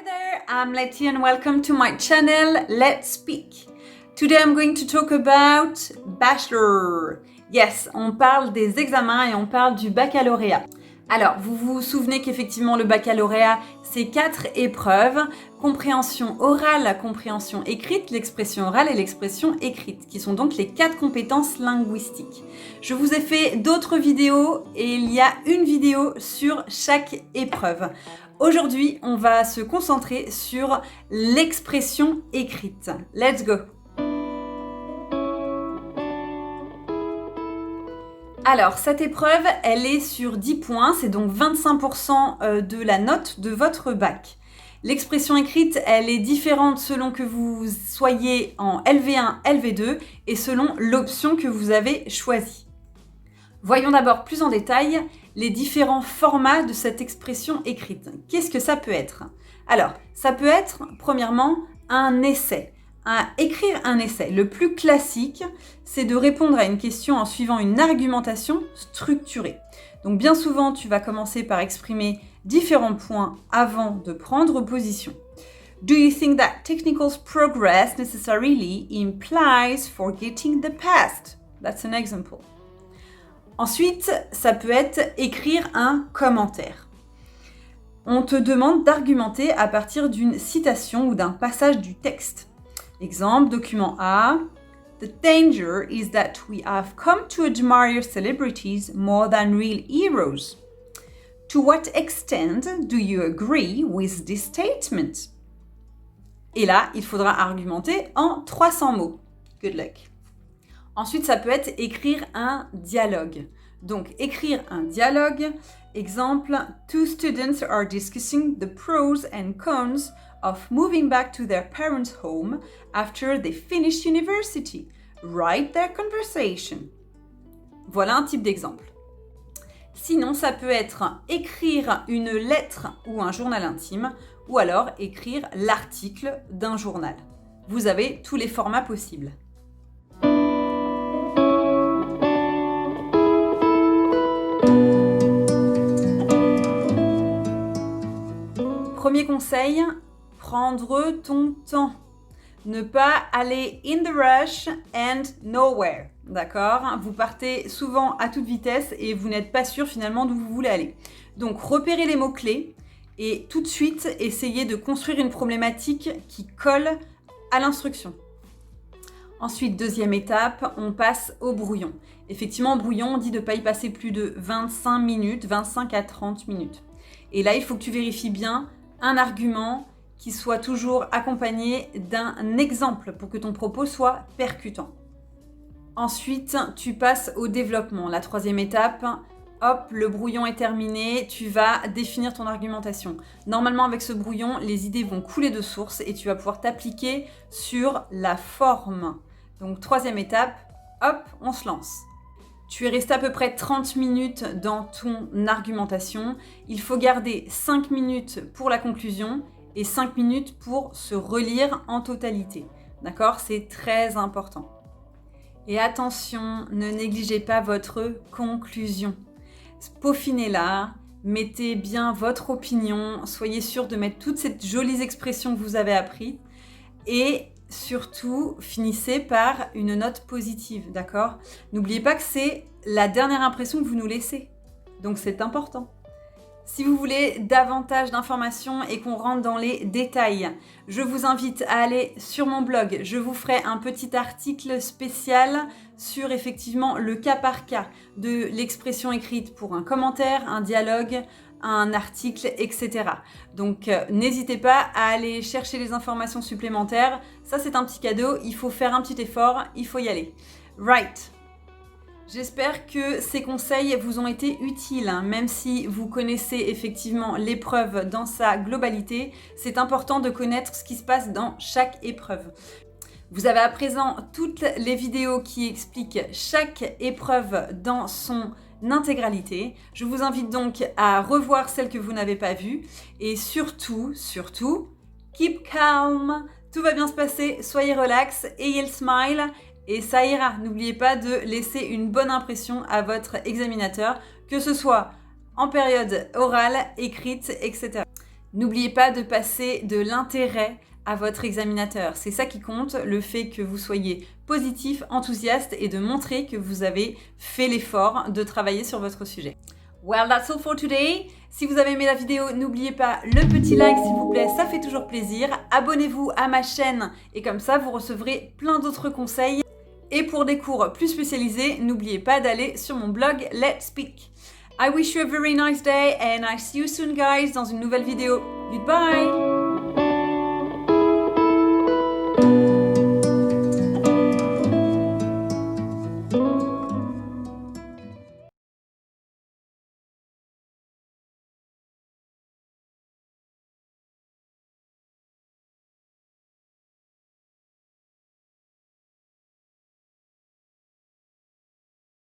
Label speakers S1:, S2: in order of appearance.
S1: there, I'm Letty and welcome to my channel, Let's Speak. Today I'm going to talk about Bachelor. Yes, on parle des examens et on parle du baccalauréat. Alors, vous vous souvenez qu'effectivement le baccalauréat, c'est 4 épreuves, compréhension orale, compréhension écrite, l'expression orale et l'expression écrite, qui sont donc les 4 compétences linguistiques. Je vous ai fait d'autres vidéos et il y a une vidéo sur chaque épreuve. Aujourd'hui, on va se concentrer sur l'expression écrite. Let's go! Alors, cette épreuve, elle est sur 10 points, c'est donc 25% de la note de votre bac. L'expression écrite, elle est différente selon que vous soyez en LV1, LV2 et selon l'option que vous avez choisie. Voyons d'abord plus en détail les différents formats de cette expression écrite. Qu'est-ce que ça peut être? Alors, ça peut être, premièrement, un essai. Écrire un essai. Le plus classique, c'est de répondre à une question en suivant une argumentation structurée. Donc bien souvent, tu vas commencer par exprimer différents points avant de prendre position. Do you think that technical progress necessarily implies forgetting the past? That's an example. Ensuite, ça peut être écrire un commentaire. On te demande d'argumenter à partir d'une citation ou d'un passage du texte. Exemple, document A. The danger is that we have come to admire celebrities more than real heroes. To what extent do you agree with this statement? Et là, il faudra argumenter en 300 mots. Good luck. Ensuite, ça peut être écrire un dialogue. Donc, écrire un dialogue. Exemple, two students are discussing the pros and cons of moving back to their parents' home after they finish university. Write their conversation. Voilà un type d'exemple. Sinon, ça peut être écrire une lettre ou un journal intime, ou alors écrire l'article d'un journal. Vous avez tous les formats possibles. Premier conseil, prendre ton temps. Ne pas aller in the rush and nowhere. D'accord? Vous partez souvent à toute vitesse et vous n'êtes pas sûr finalement d'où vous voulez aller. Donc, repérez les mots-clés et tout de suite, essayez de construire une problématique qui colle à l'instruction. Ensuite, deuxième étape, on passe au brouillon. Effectivement, brouillon, on dit de ne pas y passer plus de 25 minutes, 25 à 30 minutes. Et là, il faut que tu vérifies bien un argument qui soit toujours accompagné d'un exemple pour que ton propos soit percutant. Ensuite, tu passes au développement. La troisième étape, hop, le brouillon est terminé, tu vas définir ton argumentation. Normalement, avec ce brouillon, les idées vont couler de source et tu vas pouvoir t'appliquer sur la forme. Donc, troisième étape, hop, on se lance. Tu es resté à peu près 30 minutes dans ton argumentation. Il faut garder 5 minutes pour la conclusion et 5 minutes pour se relire en totalité. D'accord? C'est très important. Et attention, ne négligez pas votre conclusion. Peaufinez-la, mettez bien votre opinion, soyez sûr de mettre toutes ces jolies expressions que vous avez apprises et surtout, finissez par une note positive, d'accord? N'oubliez pas que c'est la dernière impression que vous nous laissez. Donc, c'est important. Si vous voulez davantage d'informations et qu'on rentre dans les détails, je vous invite à aller sur mon blog. Je vous ferai un petit article spécial sur effectivement le cas par cas de l'expression écrite pour un commentaire, un dialogue, un article, etc. Donc, n'hésitez pas à aller chercher les informations supplémentaires. Ça, c'est un petit cadeau. Il faut faire un petit effort. Il faut y aller. Right. J'espère que ces conseils vous ont été utiles, même si vous connaissez effectivement l'épreuve dans sa globalité. C'est important de connaître ce qui se passe dans chaque épreuve. Vous avez à présent toutes les vidéos qui expliquent chaque épreuve dans son intégralité. Je vous invite donc à revoir celles que vous n'avez pas vues et surtout, keep calm. Tout va bien se passer, soyez relax, ayez le smile et ça ira. N'oubliez pas de laisser une bonne impression à votre examinateur, que ce soit en période orale, écrite, etc. N'oubliez pas de passer de l'intérêt à votre examinateur. C'est ça qui compte, le fait que vous soyez positif, enthousiaste et de montrer que vous avez fait l'effort de travailler sur votre sujet. Well, that's all for today. Si vous avez aimé la vidéo, n'oubliez pas le petit like s'il vous plaît, ça fait toujours plaisir. Abonnez-vous à ma chaîne et comme ça vous recevrez plein d'autres conseils. Et pour des cours plus spécialisés, n'oubliez pas d'aller sur mon blog Let's Speak. I wish you a very nice day and I see you soon guys dans une nouvelle vidéo. Goodbye!